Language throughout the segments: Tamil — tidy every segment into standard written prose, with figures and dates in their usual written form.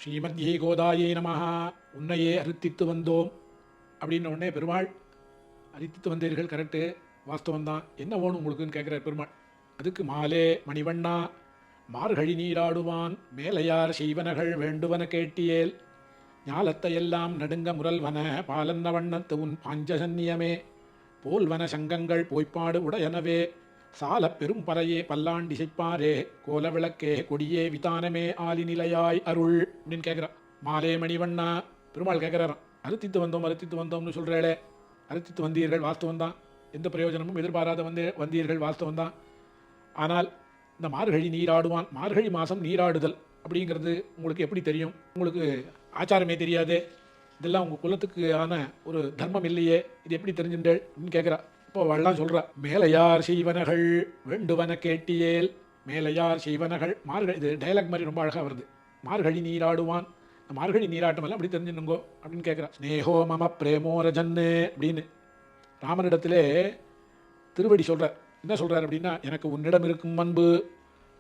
ஸ்ரீமத்யே கோதாயே நமஹா. உன்னையே அறுத்தித்து வந்தோம் அப்படின்ன உடனே பெருமாள் அரித்தித்து வந்தீர்கள், கரெக்டு, வாஸ்தவம் தான், என்ன வேணும் உங்களுக்குன்னு கேட்குறார் பெருமாள். அதுக்கு மாலே மணிவண்ணா மார்கழி நீராடுவான் மேலையார் செய்வனகள் வேண்டுவன கேட்டியேல் ஞாலத்தையெல்லாம் நடுங்க முரல்வன பாலன்ன வண்ணத்து உன் பாஞ்சசன்னியமே போல்வன சங்கங்கள் போய்ப்பாடு உடையனவே சாலப் பெரும் பறையே பல்லாண்டிசைப்பாரே கோல விளக்கே கொடியே விதானமே ஆலி நிலையாய் அருள் அப்படின்னு கேட்குறா. மாலே மணிவண்ணா பெருமாள் கேட்குறாராம், அறுத்தித்து வந்தோம்னு சொல்கிறேளே, அறுத்தித்து வந்தீர்கள் வாஸ்தவம் தான், எந்த பிரயோஜனமும் எதிர்பாராத வந்தீர்கள் வாஸ்தவம் தான். ஆனால் இந்த மார்கழி நீராடுவான், மார்கழி மாதம் நீராடுதல் அப்படிங்கிறது உங்களுக்கு எப்படி தெரியும்? உங்களுக்கு ஆச்சாரமே தெரியாது, இதெல்லாம் உங்கள் குலத்துக்கு ஆன ஒரு தர்மம் இல்லையே, இது எப்படி தெரிஞ்சுட்டேள் அப்படின்னு கேட்குறா. இப்போ அவள்லாம் சொல்கிறா, மேலையார் செய்வனகள் வேண்டுவன கேட்டியேல். மேலையார் செய்வனகள் மார்கழி, இது டைலாக் மாதிரி ரொம்ப அழகாக வருது. மார்கழி நீராடுவான், மார்கழி நீராட்டம் எல்லாம் அப்படி தெரிஞ்சுனுங்கோ அப்படின்னு கேட்குறா. ஸ்னேகோ மம பிரேமோரஜன்னு அப்படின்னு ராமனிடத்திலே திருவடி சொல்கிறார். என்ன சொல்கிறார் அப்படின்னா, எனக்கு உன்னிடம் இருக்கும் அன்பு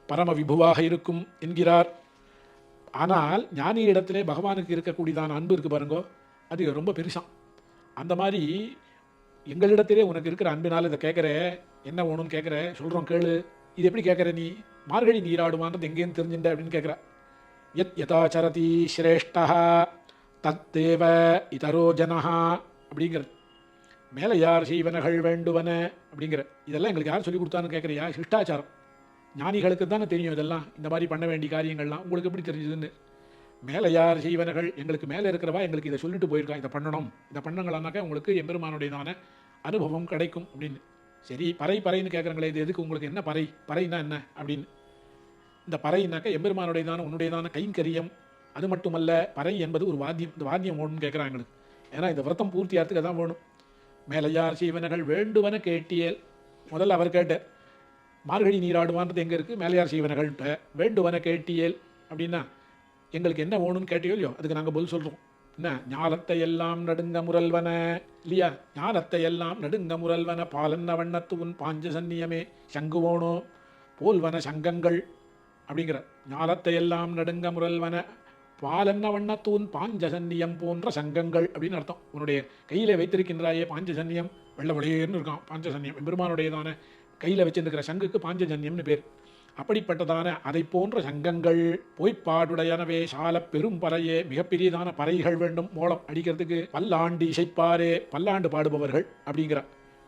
பரம விபுவாக இருக்கும் என்கிறார். ஆனால் ஞானி இடத்திலே பகவானுக்கு இருக்கக்கூடியதான அன்பு இருக்குது பாருங்கோ, அது ரொம்ப பெருசாம். அந்த மாதிரி எங்களிடத்திலே உனக்கு இருக்கிற அன்பினால் இதை கேட்குற, என்ன வேணும்னு கேட்குற, சொல்கிறோம் கேளு. இது எப்படி கேட்குற நீ? மார்கழி நீராடுவான்றது எங்கேன்னு தெரிஞ்சுட்ட அப்படின்னு கேட்குற. யத் யதாச்சரதி ஸ்ரேஷ்டா தத்தேவ இதரோ ஜனஹா அப்படிங்கிறது. மேலே யார் செய்வனகள் வேண்டுவன அப்படிங்கிற இதெல்லாம் எங்களுக்கு யார் சொல்லி கொடுத்தான்னு கேட்குறியா? சிஷ்டாச்சாரம் ஞானிகளுக்கு தானே தெரியும் இதெல்லாம், இந்த மாதிரி பண்ண வேண்டிய காரியங்கள்லாம் உங்களுக்கு எப்படி தெரிஞ்சதுன்னு. மேலே யார் செய்வனகள், எங்களுக்கு மேலே இருக்கிறவா எங்களுக்கு இதை சொல்லிட்டு போயிருக்கா, இதை பண்ணணும், இதை பண்ணங்களானாக்கா உங்களுக்கு எம்பெருமானுடையதான அனுபவம் கிடைக்கும் அப்படின்னு. சரி, பறைன்னு கேட்குறாங்களே, இது எதுக்கு உங்களுக்கு, என்ன பறைனா என்ன அப்படின்னு. இந்த பறைனாக்கா எம்பெருமானுடையதான உன்னுடையதான கைங்கரியம். அது மட்டுமல்ல, பறை என்பது ஒரு வாத்தியம். இந்த வாத்தியம் வேணும்னு கேட்குறாங்க எங்களுக்கு. ஏன்னா இந்த விரதம் பூர்த்தியாகிறதுக்கு தான் வேணும். மேலையார் செய்வனகள் வேண்டுவன கேட்டியல். முதல்ல அவர் கேட்டார், மார்கழி நீராடுவான்றது எங்கே இருக்குது? மேலையார் செய்வனகள்கிட்ட. வேண்டுவன கேட்டியல் அப்படின்னா எங்களுக்கு என்ன வேணும்னு கேட்டியோ இல்லையோ, அதுக்கு நாங்கள் பதில் சொல்கிறோம். என்ன, ஞாலத்தை எல்லாம் நடுங்க முரல்வன இல்லையா? ஞாலத்தை எல்லாம் நடுங்க முரல்வன பாலன்ன வண்ணத்து உன் பாஞ்சசன்னியமே சங்கு வேணும் போல்வன சங்கங்கள் அப்படிங்கிற. ஞாலத்தை எல்லாம் நடுங்க முரல்வன பாலன்ன வண்ணத்தூன் பாஞ்சசன்னியம் போன்ற சங்கங்கள் அப்படின்னு அர்த்தம். உன்னுடைய கையில் வைத்திருக்கின்றாயே பாஞ்சசன்னியம், வெள்ளை வெளியேன்னு இருக்கான் பாஞ்சசன்னியம். பெருமானுடையதான கையில் வச்சிருக்கிற சங்குக்கு பாஞ்சஜன்யம்னு பேர். அப்படிப்பட்டதான அதை போன்ற சங்கங்கள் பொய்ப்பாடுடையனவே சால பெரும் பறையே, மிகப்பெரியதான பறைகள் வேண்டும் மோளம் அடிக்கிறதுக்கு. பல்லாண்டு இசைப்பாரே, பல்லாண்டு பாடுபவர்கள் அப்படிங்கிற.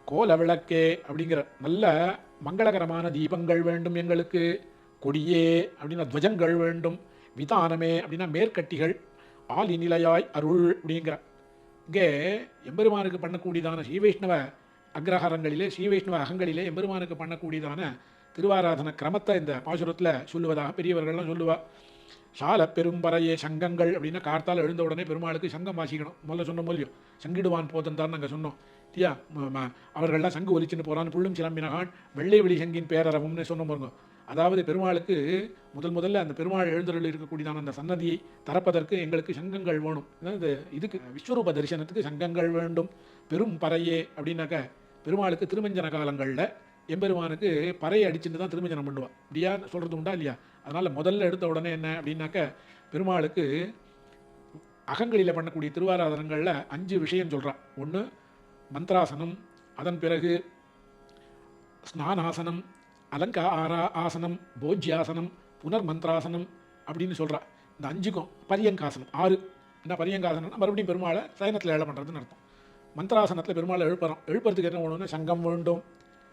கோல விளக்கே அப்படிங்கிற, நல்ல மங்களகரமான தீபங்கள் வேண்டும் எங்களுக்கு. கொடியே அப்படின்னா துவஜங்கள் வேண்டும். விதானமே அப்படின்னா மேற்கட்டிகள். ஆலி நிலையாய் அருள் அப்படிங்கிற. இங்கே எம்பெருமானுக்கு பண்ணக்கூடியதான ஸ்ரீவைஷ்ணவ அக்ரஹாரங்களிலே, ஸ்ரீவைஷ்ணவ அகங்களிலே எம்பெருமானுக்கு பண்ணக்கூடியதான திருவாராதன கிரமத்தை இந்த பாசுரத்தில் சொல்லுவதாக பெரியவர்கள்லாம் சொல்லுவா. சால பெரும்பறையே சங்கங்கள் அப்படின்னா கார்த்தால் எழுந்த உடனே பெருமாளுக்கு சங்கம் வாசிக்கணும். முதல்ல சொன்ன மூலியம் சங்கிடுவான் போதன் தான் நாங்கள் சொன்னோம் இல்லையா? அவர்கள்லாம் சங்கு ஒலிச்சுன்னு போகிறான்னு புள்ளும் சிலம்பினகான் வெள்ளை வெளி சங்கின் பேரறவும்னு சொன்ன பாருங்க. அதாவது பெருமாளுக்கு முதல்ல அந்த பெருமாள் எழுந்தருள் இருக்கக்கூடியதான அந்த சன்னதியை திறப்பதற்கு எங்களுக்கு சங்கங்கள் வேணும். அதாவது இதுக்கு விஸ்வரூப தரிசனத்துக்கு சங்கங்கள் வேண்டும். பெரும் பறையே அப்படின்னாக்க பெருமாளுக்கு திருமஞ்சன காலங்களில் எம்பெருமானுக்கு பறையை அடிச்சுட்டு தான் திருமஞ்சனம் பண்ணுவாள். இப்படியா சொல்கிறது உண்டா இல்லையா? அதனால் முதல்ல எடுத்த உடனே என்ன அப்படின்னாக்க பெருமாளுக்கு அகங்களில் பண்ணக்கூடிய திருவாராதனங்களில் 5 விஷயம் சொல்கிறான். ஒன்று மந்த்ராசனம், அதன் பிறகு ஸ்நானாசனம், அலங்கார ஆசனம், போஜ்யாசனம், புனர் மந்த்ராசனம் அப்படின்னு சொல்கிறா. இந்த 5க்கும் பரியங்காசனம் 6. என்ன பரியங்காசனம்னா மறுபடியும் பெருமாளை சயனத்தில் எழ பண்ணுறதுன்னு அர்த்தம். மந்த்ராசனத்தில் பெருமாளை எழுப்புறதுக்கு என்ன வேணும்னா சங்கம் வேண்டும்.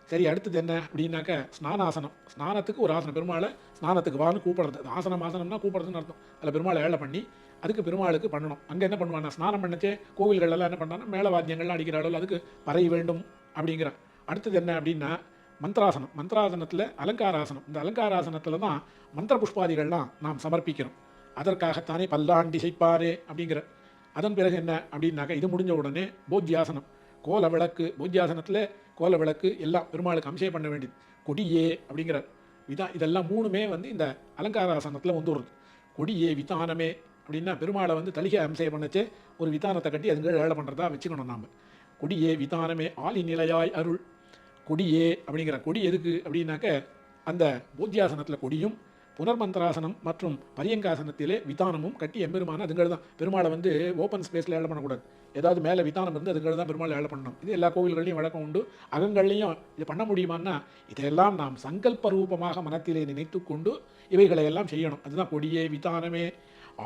சரி, அடுத்தது என்ன அப்படின்னாக்க ஸ்நானாசனம். ஸ்நானத்துக்கு ஒரு ஆசனம், பெருமாளை ஸ்நானத்துக்கு வான்னு கூப்பிடுறது. ஆசனம்னா கூப்பிடுறதுன்னு அர்த்தம். அதில் பெருமாளை ஏழை பண்ணி அதுக்கு பெருமாளுக்கு பண்ணணும். அங்கே என்ன பண்ணுவாங்க, ஸ்நானம் பண்ணச்சே கோவில்களெல்லாம் என்ன பண்ணாங்கன்னா மேல வாத்தியங்கள்லாம் அடிக்கிற அளவில் அதுக்கு பறை வேண்டும் அப்படிங்கிற. அடுத்தது என்ன அப்படின்னா மந்த்ராசனம். மந்த்ராசனத்தில் அலங்காராசனம். இந்த அலங்காராசனத்தில் தான் மந்திர புஷ்பாதிகள்லாம் நாம் சமர்ப்பிக்கிறோம். அதற்காகத்தானே பல்லாண்டி செய்ப்பாரே அப்படிங்கிற. அதன் பிறகு என்ன அப்படின்னாக்கா இது முடிஞ்ச உடனே போஜ்யாசனம், கோல விளக்கு. போஜ்யாசனத்தில் கோல விளக்கு எல்லாம் பெருமாளுக்கு அம்சம் பண்ண வேண்டியது. கொடியே அப்படிங்கிற இதெல்லாம் 3மே இந்த அலங்காராசனத்தில் வந்துடுறது. கொடியே விதானமே அப்படின்னா பெருமாளை தலிகை அம்சம் பண்ணச்சே ஒரு விதானத்தை கட்டி அதுங்க ஏழை பண்ணுறதா வச்சுக்கணும் நாம். கொடியே விதானமே ஆலி நிலையாய் அருள். கொடியே அப்படிங்கிற. கொடி எதுக்கு அப்படின்னாக்க அந்த போஜ்யாசனத்தில் கொடியும் புனர்மந்திராசனம் மற்றும் பரியங்காசனத்திலே விதானமும் கட்டி எம்பெருமான அதுங்கள் தான் பெருமாளை வந்து ஓப்பன் ஸ்பேஸில் ஏழை பண்ணக்கூடாது. ஏதாவது மேலே விதானம் இருந்து அதுங்கள் தான் பெருமாள் ஏழை பண்ணணும். இது எல்லா கோவில்கள்லையும் வழக்கம் உண்டு. அகங்கள்லையும் இது பண்ண முடியுமான்னா இதையெல்லாம் நாம் சங்கல்ப ரூபமாக மனத்திலே நினைத்து கொண்டு இவைகளை எல்லாம் செய்யணும். அதுதான் கொடியே விதானமே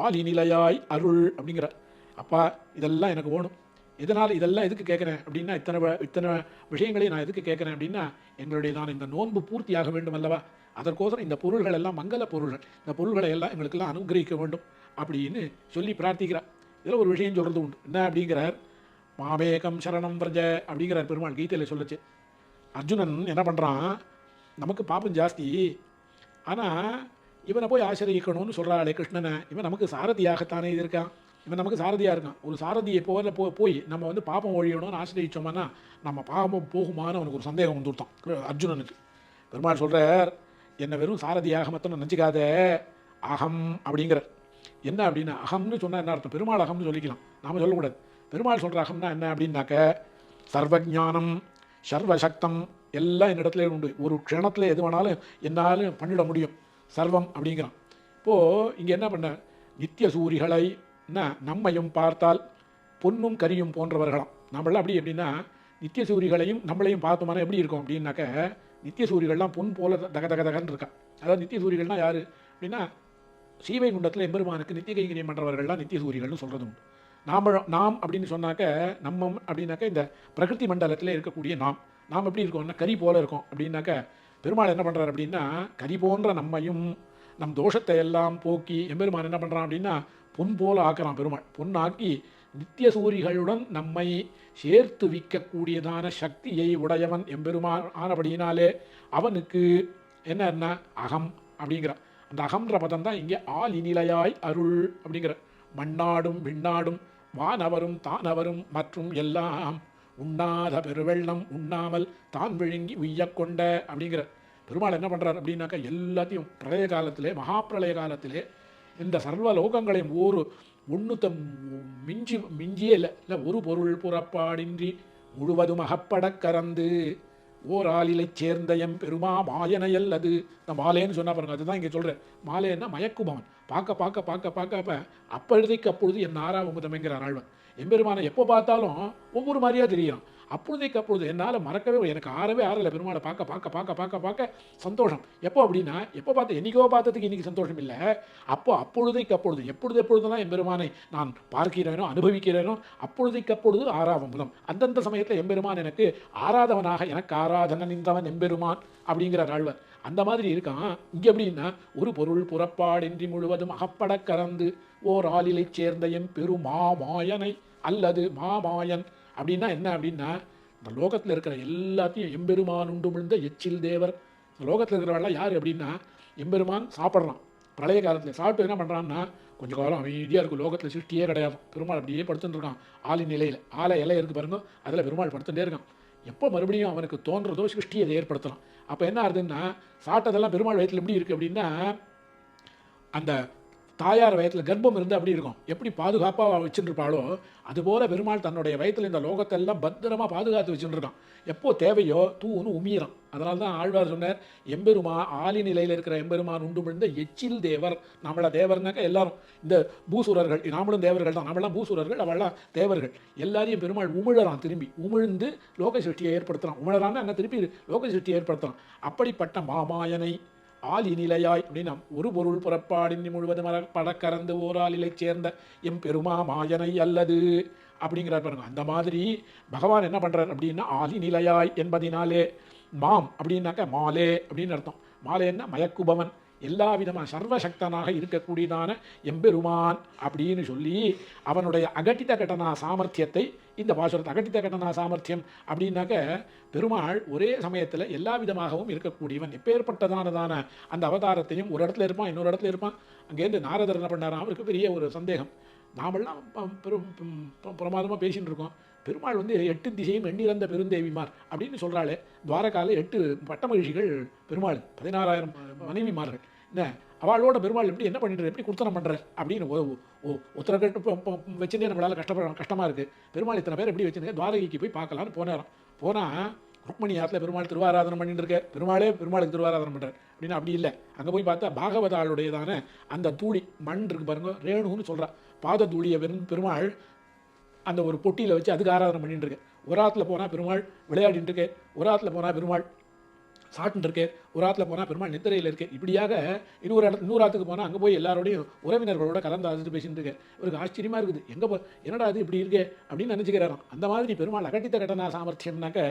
ஆலி நிலையாய் அருள் அப்படிங்கிறார். அப்பா இதெல்லாம் எனக்கு வேணும். இதனால் இதெல்லாம் எதுக்கு கேட்குறேன் அப்படின்னா, இத்தனை விஷயங்களையும் நான் எதுக்கு கேட்குறேன் அப்படின்னா, எங்களுடைய நான் இந்த நோன்பு பூர்த்தியாக வேண்டும் அல்லவா, அதற்கோசரம் இந்த பொருள்கள் எல்லாம் மங்கள பொருள்கள், இந்த பொருள்களை எல்லாம் எங்களுக்கெல்லாம் அனுகிரகிக்க வேண்டும் அப்படின்னு சொல்லி பிரார்த்திக்கிறார். இதில் ஒரு விஷயம் சொல்கிறது உண்டு. என்ன அப்படிங்கிறார், மாமேகம் சரணம் பிரஜ அப்படிங்கிறார் பெருமாள் கீதையில் சொல்லுச்சு. அர்ஜுனன் என்ன பண்ணுறான், நமக்கு பாப்பம் ஜாஸ்தி, ஆனால் இவனை போய் ஆசிரியக்கணும்னு சொல்கிறாளே கிருஷ்ணனை, இவன் நமக்கு சாரதியாகத்தானே இது இருக்கான், இவன் நமக்கு சாரதியாக இருக்கான். ஒரு சாரதியை போய் நம்ம வந்து பாப்பம் ஒழியணும்னு ஆசிரியச்சோம்னா நம்ம பாபம் போகுமான்னு அவனுக்கு ஒரு சந்தேகம் வந்துவிட்டான் அர்ஜுனனுக்கு. பெருமாள் சொல்கிறார், என்னை வெறும் சாரதியாக மட்டும் நினச்சிக்காத, அகம் அப்படிங்கிறார். என்ன அப்படின்னா, அகம்னு சொன்னால் என்ன அர்த்தம், பெருமாள் அகம்னு சொல்லிக்கலாம், நாம் சொல்லக்கூடாது. பெருமாள் சொல்கிற அகம்னா என்ன அப்படின்னாக்க, சர்வஜானம் சர்வசக்தம் எல்லாம் என்னிடத்துல உண்டு, ஒரு க்ஷணத்தில் எது வேணாலும் என்னாலும் பண்ணிட முடியும், சர்வம் அப்படிங்கிறான். இப்போது இங்கே என்ன பண்ண, நித்திய சூரிகளை நம்மையும் பார்த்தால் பொன்னும் கரியும் போன்றவர்களாம். நம்மளாம் அப்படி எப்படின்னா, நித்திய சூரிகளையும் நம்மளையும் பார்த்தோம்னா எப்படி இருக்கும் அப்படின்னாக்க, நித்திய சூரிகள்லாம் பொன் போல தக தக தகன்னு இருக்கா. அதாவது நித்திய சூரிகள்னால் யார் அப்படின்னா, சீவை குண்டத்தில் எம்பெருமானுக்கு நித்திய கைங்கரியம் பண்ணுறவர்கள்லாம் நித்திய சூரிகள்னு சொல்கிறது உண்டு. நாம் அப்படின்னு சொன்னாக்க, நம்ம அப்படின்னாக்க இந்த பிரகிருதி மண்டலத்தில் இருக்கக்கூடிய நாம் எப்படி இருக்கோம்னா கரி போல இருக்கோம். அப்படின்னாக்க பெருமாள் என்ன பண்ணுறாரு அப்படின்னா, கரி போன்ற நம்மையும் நம் தோஷத்தை எல்லாம் போக்கி எம்பெருமான் என்ன பண்ணுறான் அப்படின்னா பொன் போல ஆக்குறான். பெருமாள் பொன்னாக்கி நித்திய சூரிகளுடன் நம்மை சேர்த்து விற்கக்கூடியதான சக்தியை உடையவன் எம்பெருமான் ஆனபடியினாலே அவனுக்கு என்ன அகம் அப்படிங்கிறான். அந்த அகம்ன்ற பதம் தான் இங்கே ஆல் இனிலையாய் அருள் அப்படிங்கிற. மண்ணாடும் விண்ணாடும் வானவரும் தானவரும் மற்றும் எல்லாம் உண்ணாத பெருவெள்ளம் உண்ணாமல் தான் விழுங்கி உய்யக்கொண்ட அப்படிங்கிற. பெருமாள் என்ன பண்ணுறார் அப்படின்னாக்கா, எல்லாத்தையும் பிரளய காலத்திலே மகாப்பிரளய காலத்திலே இந்த சர்வ லோகங்களையும் ஒன்று மிஞ்சியே இல்லை ஒரு பொருள் புறப்பாடின்றி முழுவதும் அகப்பட கறந்து ஓர் ஆளிலை சேர்ந்த எம் பெருமா மாயனையல். அது நான் மாலேன்னு சொன்னா பாருங்க, அதுதான் இங்கே சொல்கிறேன். மாலேன்னா மயக்குபவன். பார்க்க அப்பொழுதைக்கு அப்பொழுது என் ஆறாவமுதமைங்கிறார் ஆழ்வன். எம்பெருமானை எப்போ பார்த்தாலும் ஒவ்வொரு மாதிரியாக தெரியும். அப்பொழுதைக்கு அப்பொழுது என்னால் மறக்கவே, எனக்கு ஆறலை பெருமாளை பார்க்க சந்தோஷம். எப்போ அப்படின்னா, எப்போ பார்த்து என்றைக்கோ பார்த்ததுக்கு இன்றைக்கி சந்தோஷம் இல்லை. அப்பொழுதைக்கு அப்பொழுது எப்பொழுதெல்லாம் எம்பெருமானை நான் பார்க்கிறேனோ அனுபவிக்கிறேனோ அப்பொழுதைக்கு அப்பொழுது ஆறாவமுதம். அந்தந்த சமயத்தில் எம்பெருமான் எனக்கு ஆராதவனாக, எனக்கு ஆராதன நின்றவன் எம்பெருமான் அப்படிங்கிறார் ஆழ்வார். அந்த மாதிரி இருக்கான். இங்கே எப்படின்னா, ஒரு பொருள் புறப்பாடின்றி முழுவதும் அகப்பட கறந்து ஓர் ஆளிலை சேர்ந்த எம் பெருமா மாயனை அல்லது மாமாயன் அப்படின்னா என்ன அப்படின்னா, இந்த லோகத்தில் இருக்கிற எல்லாத்தையும் எம்பெருமான் உண்டு விழுந்த எச்சில் தேவர். இந்த லோகத்தில் இருக்கிறவெல்லாம் யார் அப்படின்னா, எம்பெருமான் சாப்பிட்றான். பழைய காலத்தில் சாப்பிட்டு என்ன பண்ணுறான்னா, கொஞ்சம் காலம் அமைதியாக இருக்கும், லோகத்தில் சிருஷ்டியே கிடையாது. பெருமாள் அப்படியே படுத்துட்டு இருக்கான் ஆளின் நிலையில். ஆலை இலை இருக்குது பாருங்க, அதில் பெருமாள் படுத்துட்டே இருக்கான். எப்போ மறுபடியும் அவனுக்கு தோன்றதோ சிருஷ்டியை அதை ஏற்படுத்தலாம். அப்போ என்ன ஆகுதுன்னா, சாப்பிட்டதெல்லாம் பெருமாள் வயத்தில் எப்படி இருக்குது அப்படின்னா, அந்த தாயார் வயத்தில் கர்ப்பம் இருந்து அப்படி இருக்கும், எப்படி பாதுகாப்பாக வச்சுருப்பாளோ அதுபோல் பெருமாள் தன்னுடைய வயத்தில் இந்த லோகத்தெல்லாம் பத்திரமாக பாதுகாத்து வச்சுருக்கான். எப்போ தேவையோ தூன்னு உமியிறான். அதனால தான் ஆழ்வார் சொன்னார், எம்பெருமா ஆலி நிலையில் இருக்கிற எம்பெருமான் உண்டு விழுந்த எச்சில் தேவர். நம்மள தேவர்னாக்க எல்லாரும் இந்த பூசுரர்கள், நாமளும் தேவர்கள் தான், நம்மளாம் பூசுரர்கள், அவெல்லாம் தேவர்கள். எல்லாரையும் பெருமாள் உமிழறான், திரும்பி உமிழ்ந்து லோக சிருஷ்டியை ஏற்படுத்துகிறான். உமிழறான்னு என்ன, திருப்பி லோக சிருஷ்டியை ஏற்படுத்துகிறான். அப்படிப்பட்ட மாமாயனை ஆல் இனிலையாய் அப்படின்னா, ஒரு பொருள் புறப்பாடின்றி முழுவதும் படக்கறந்து ஓராளிலை சேர்ந்த எம் பெருமா மாயனை அல்லது அப்படிங்கிறார் பாருங்க. அந்த மாதிரி பகவான் என்ன பண்ணுறார் அப்படின்னா, ஆலி நிலையாய் என்பதினாலே மாம் அப்படின்னாக்க மாலே அப்படின்னு அர்த்தம். மாலேன்னா மயக்குபவன், எல்லா விதமான சர்வசக்தனாக இருக்கக்கூடியதான எம்பெருமான் அப்படின்னு சொல்லி அவனுடைய அகட்டித கட்டனா சாமர்த்தியத்தை இந்த பாசுரத்தை, அகட்டித கட்டனா சாமர்த்தியம் அப்படின்னாக்க பெருமாள் ஒரே சமயத்தில் எல்லா விதமாகவும் இருக்கக்கூடியவன். எப்பேற்பட்டதானதான அந்த அவதாரத்தையும் ஒரு இடத்துல இருப்பான், இன்னொரு இடத்துல இருப்பான். அங்கேருந்து நாரதர் என்ன பண்ணாராம், அவருக்கு பெரிய ஒரு சந்தேகம். நாமெல்லாம் பிரமாதமாக பேசின்னு இருக்கோம், பெருமாள் வந்து 8 திசையும் எண்ணிறந்த பெருந்தேவிமார் அப்படின்னு சொல்கிறாளே, துவாரகால 8 பட்டமகிழ்ச்சிகள் பெருமாள், 16,000 மனைவிமார்கள். என்ன அவளோட பெருமாள் எப்படி என்ன பண்ணிட்டு எப்படி குர்த்தனம் பண்ணுற அப்படின்னு ஒருத்தரை வச்சுட்டே நம்மளால் கஷ்டமாக இருக்குது. பெருமாள் இத்தனை பேர் எப்படி வச்சுருங்க, துவாரகைக்கு போய் பார்க்கலான்னு போனாராம். போனால் ருக்மணி ஆற்றுல பெருமாள் திருவாராதனம் பண்ணிட்டு இருக்க, பெருமாளே பெருமாளுக்கு திருவாராதனம் பண்ணுறார் அப்படின்னா அப்படி இல்லை. அங்கே போய் பார்த்தா பாகவதாளுடையதான அந்த தூளி மண் இருக்கு பாருங்க, ரேணுன்னு சொல்கிறா, பாத தூளியை பெருமாள் அந்த ஒரு பொட்டியில் வச்சு அதுக்கு ஆராதனை பண்ணிட்டு இருக்கு. ஒரு ஆற்றுல போனால் பெருமாள் விளையாடிட்டு இருக்கு, ஒரு ஆற்றுல போனால் பெருமாள் சாப்பிட்டு இருக்கு, ஒரு ஆற்றுல போனால் பெருமாள் நித்திரையில் இருக்கு. இப்படியாக இன்னொரு ஆற்றுக்கு போனால் அங்கே போய் எல்லாரோடையும் உறவினர்களோட கலந்து ஆசிட்டு பேசிட்டு இருக்கு. இவருக்கு ஆச்சரியமாக இருக்குது, எங்கே என்னடா அது இப்படி இருக்கே அப்படின்னு நினச்சிக்கிறாராம். அந்த மாதிரி பெருமாள் அகட்டித்த கடனா சாமர்த்தியம்னாக்க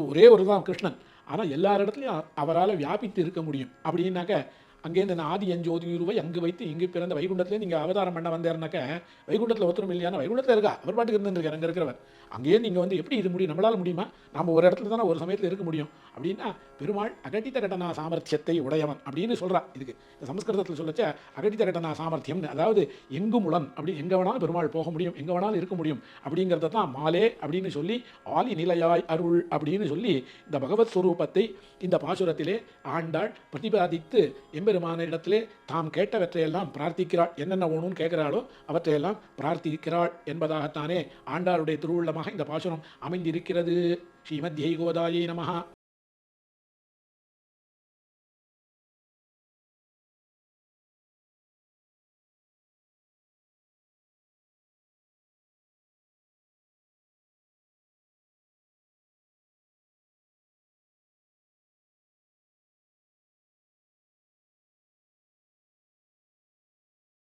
ஒரே ஒரு தான் கிருஷ்ணன், ஆனால் எல்லா இடத்துலையும் அவரால் வியாபித்து இருக்க முடியும். அப்படின்னாக்க அங்கேருந்து நான் ஆதி அஞ்சோதி ரூபாய் அங்கு வைத்து இங்கு பிறந்த வைகுண்டத்திலே நீங்கள் அவதாரம் பண்ண வந்தேன்னாக்க வைகுண்டத்தில் ஒருத்தரும் இல்லையான வைகுண்டத்தில் இருக்கா, அவர் பாட்டுக்கு இருந்துருக்கார் அங்கே இருக்கிறவர். அங்கேயே நீங்கள் வந்து எப்படி இது முடியும், நம்மளால் முடியுமா, நம்ம ஒரு இடத்துல தானே ஒரு சமயத்தில் இருக்க முடியும். அப்படின்னா பெருமாள் அகட்டித்த கடனா சாமர்த்தியத்தை உடையவன் அப்படின்னு சொல்கிறான். இதுக்கு இந்த சமஸ்கிருதத்தில் சொல்லச்ச அகட்டித்த கடனா சாமர்த்தியம்னு, அதாவது எங்குமுலன், அப்படி எங்கே வேணாலும் பெருமாள் போக முடியும், எங்கே வேணாலும் இருக்க முடியும் அப்படிங்கிறத தான் மாலே அப்படின்னு சொல்லி ஆலி நிலையாய் அருள் அப்படின்னு சொல்லி இந்த பகவத் ஸ்வரூபத்தை இந்த பாசுரத்திலே ஆண்டாள் பிரதிபாதித்து எம்பெருமான இடத்திலே தாம் கேட்டவற்றையெல்லாம் பிரார்த்திக்கிறாள். என்னென்ன வேணும்னு கேட்கிறாளோ அவற்றையெல்லாம் பிரார்த்திக்கிறாள் என்பதாகத்தானே ஆண்டாளுடைய திருவுள்ளமாக இந்த பாசுரம் அமைந்திருக்கிறது. ஸ்ரீமத்யை கோதாயை நமஹ.